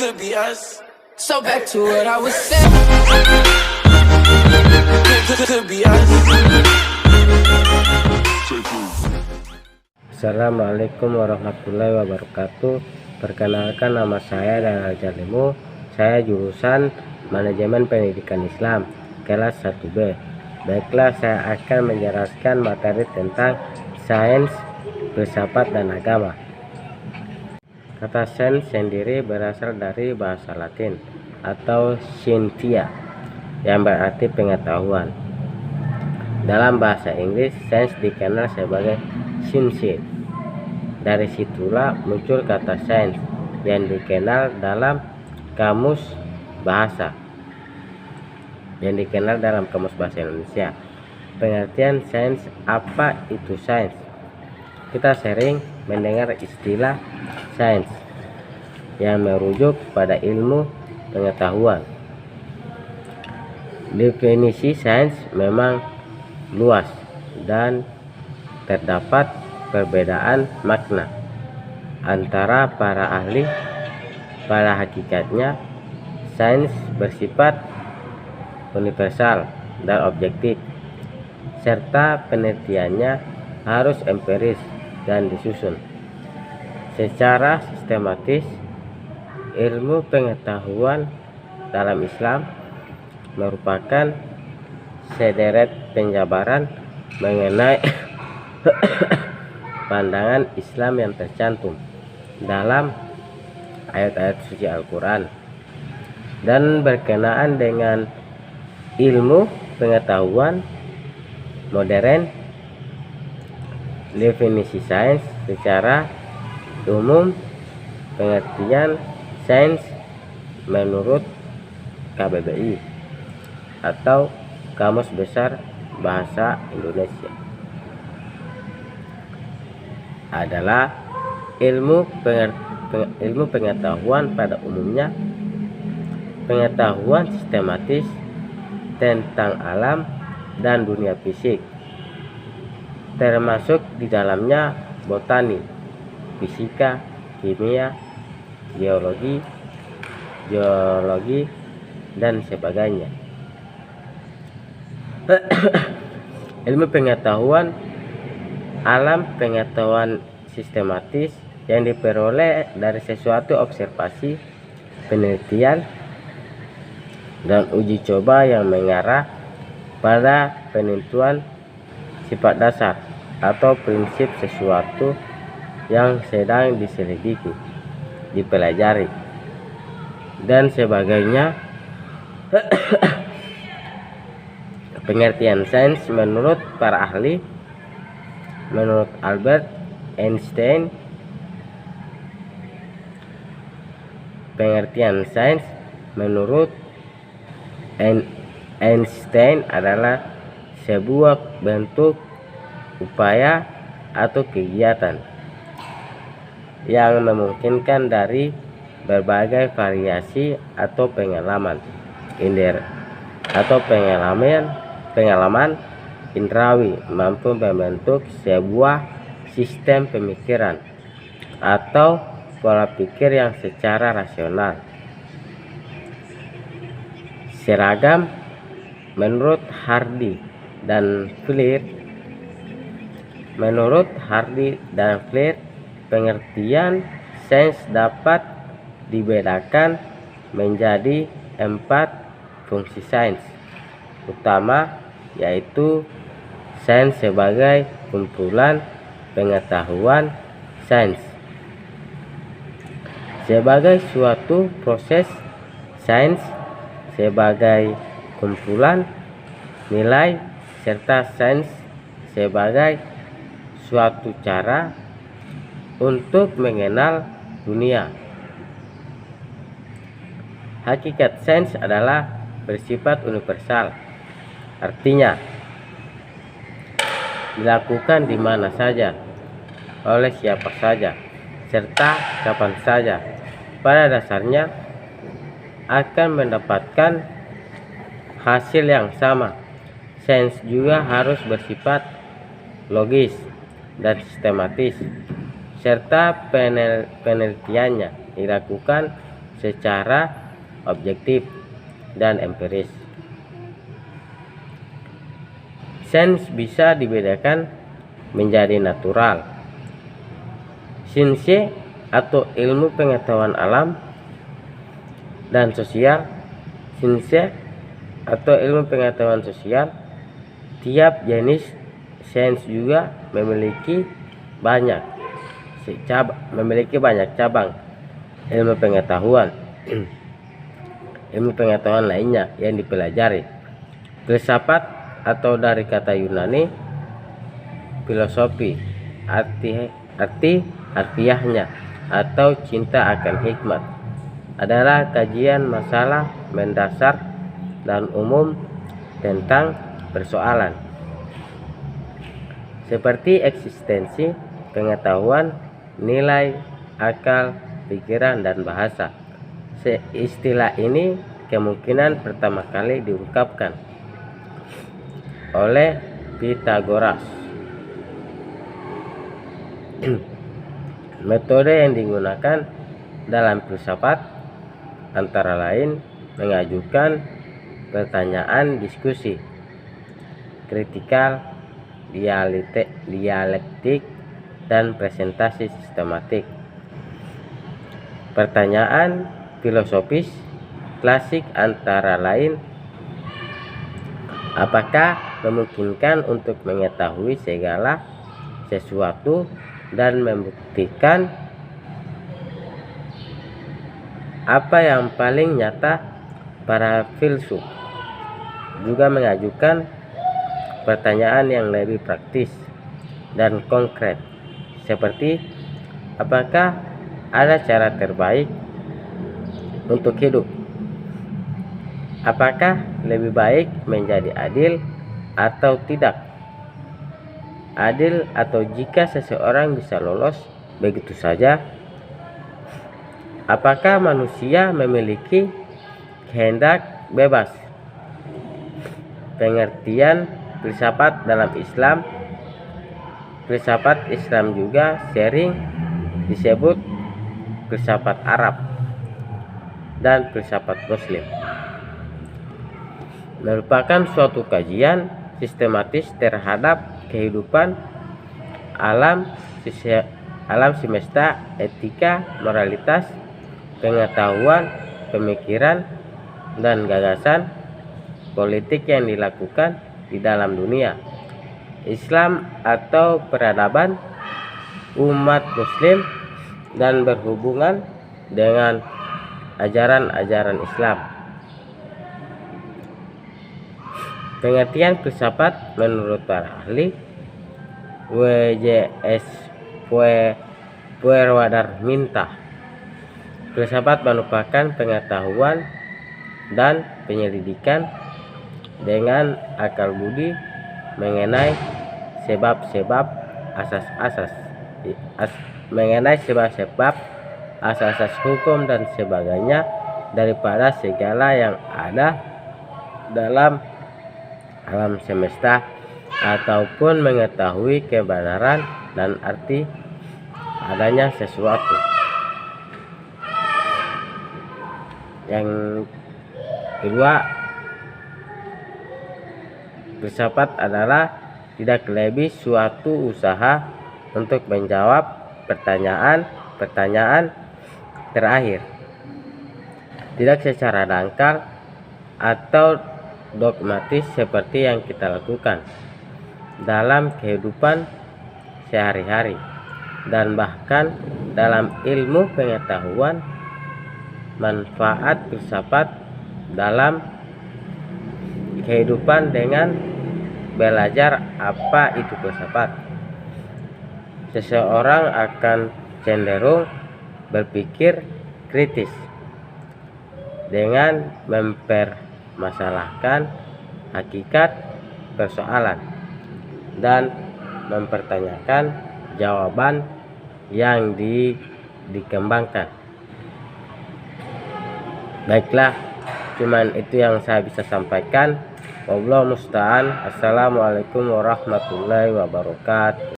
could be us. So back to what I was saying. Could be us. Assalamualaikum warahmatullahi wabarakatuh. Perkenalkan, nama saya Daniel Jalimu. Saya jurusan Manajemen Pendidikan Islam kelas 1B. Baiklah, saya akan menjelaskan materi tentang sains, filsafat, dan agama. Kata sains sendiri berasal dari bahasa Latin atau scientia yang berarti pengetahuan. Dalam bahasa Inggris, sains dikenal sebagai science. Dari situlah muncul kata sains yang dikenal dalam kamus bahasa Indonesia. Pengertian sains, apa itu sains? Kita sering mendengar istilah sains yang merujuk pada ilmu pengetahuan. Definisi sains memang luas dan terdapat perbedaan makna antara para ahli. Pada hakikatnya, sains bersifat universal dan objektif, serta penelitiannya harus empiris dan disusun secara sistematis. Ilmu pengetahuan dalam Islam merupakan sederet penjabaran mengenai pandangan Islam yang tercantum dalam ayat-ayat suci Al-Quran dan berkenaan dengan ilmu pengetahuan modern. Definisi sains secara umum: pengertian sains menurut KBBI atau Kamus Besar Bahasa Indonesia adalah ilmu pengetahuan pada umumnya, pengetahuan sistematis tentang alam dan dunia fisik, termasuk di dalamnya botani, fisika, kimia, geologi, dan sebagainya. Ilmu pengetahuan alam, pengetahuan sistematis yang diperoleh dari sesuatu observasi, penelitian, dan uji coba yang mengarah pada penentuan sifat dasar atau prinsip sesuatu yang sedang diselidiki, dipelajari, dan sebagainya. Pengertian sains menurut para ahli: menurut Albert Einstein, pengertian sains menurut Einstein adalah sebuah bentuk upaya atau kegiatan yang memungkinkan dari berbagai variasi atau pengalaman indrawi mampu membentuk sebuah sistem pemikiran atau pola pikir yang secara rasional seragam. Menurut Hardy dan Fleer, pengertian sains dapat dibedakan menjadi 4 fungsi sains utama, yaitu sains sebagai kumpulan pengetahuan sains, sebagai suatu proses sains, sebagai kumpulan nilai, serta sains sebagai suatu cara untuk mengenal dunia. Hakikat sains adalah bersifat universal, artinya dilakukan di mana saja, oleh siapa saja, serta kapan saja. Pada dasarnya akan mendapatkan hasil yang sama. Sains juga harus bersifat logis dan sistematis, serta penelitiannya dilakukan secara objektif dan empiris. Sains bisa dibedakan menjadi natural, siensi atau ilmu pengetahuan alam, dan sosial, siensi atau ilmu pengetahuan sosial. Tiap jenis sains juga memiliki banyak cabang ilmu pengetahuan lainnya yang dipelajari. Filsafat atau dari kata Yunani filosofi, arti harfiahnya atau cinta akan hikmat, adalah kajian masalah mendasar dan umum tentang persoalan seperti eksistensi, pengetahuan, nilai, akal, pikiran, dan bahasa. Istilah ini kemungkinan pertama kali diungkapkan oleh Pythagoras. Metode yang digunakan dalam filsafat antara lain mengajukan pertanyaan diskusi, kritikal, dialektik, dan presentasi sistematik. Pertanyaan filosofis klasik antara lain, apakah memungkinkan untuk mengetahui segala sesuatu dan membuktikan apa yang paling nyata? Para filsuf juga mengajukan pertanyaan yang lebih praktis dan konkret, seperti apakah ada cara terbaik untuk hidup? Apakah lebih baik menjadi adil atau tidak adil, atau jika seseorang bisa lolos begitu saja? Apakah manusia memiliki kehendak bebas? Pengertian filsafat dalam Islam. Filsafat Islam juga sering disebut filsafat Arab dan filsafat Muslim. Merupakan suatu kajian sistematis terhadap kehidupan alam semesta, etika, moralitas, pengetahuan, pemikiran, dan gagasan politik yang dilakukan di dalam dunia Islam atau peradaban umat Muslim, dan berhubungan dengan ajaran-ajaran Islam. Pengertian filsafat menurut para ahli W.J.S. Purwadarminta, filsafat merupakan pengetahuan dan penyelidikan dengan akal budi mengenai sebab-sebab asas-asas hukum dan sebagainya daripada segala yang ada dalam alam semesta, ataupun mengetahui kebenaran dan arti adanya sesuatu. Yang kedua, filsafat adalah tidak lebih suatu usaha untuk menjawab pertanyaan terakhir, tidak secara dangkal atau dogmatis seperti yang kita lakukan dalam kehidupan sehari-hari, dan bahkan dalam ilmu pengetahuan. Manfaat filsafat dalam kehidupan dengan belajar apa itu filsafat. Seseorang akan cenderung berpikir kritis dengan mempermasalahkan hakikat persoalan dan mempertanyakan jawaban yang dikembangkan. Baiklah, cuman itu yang saya bisa sampaikan. Wallahu musta'an. Assalamualaikum warahmatullahi wabarakatuh.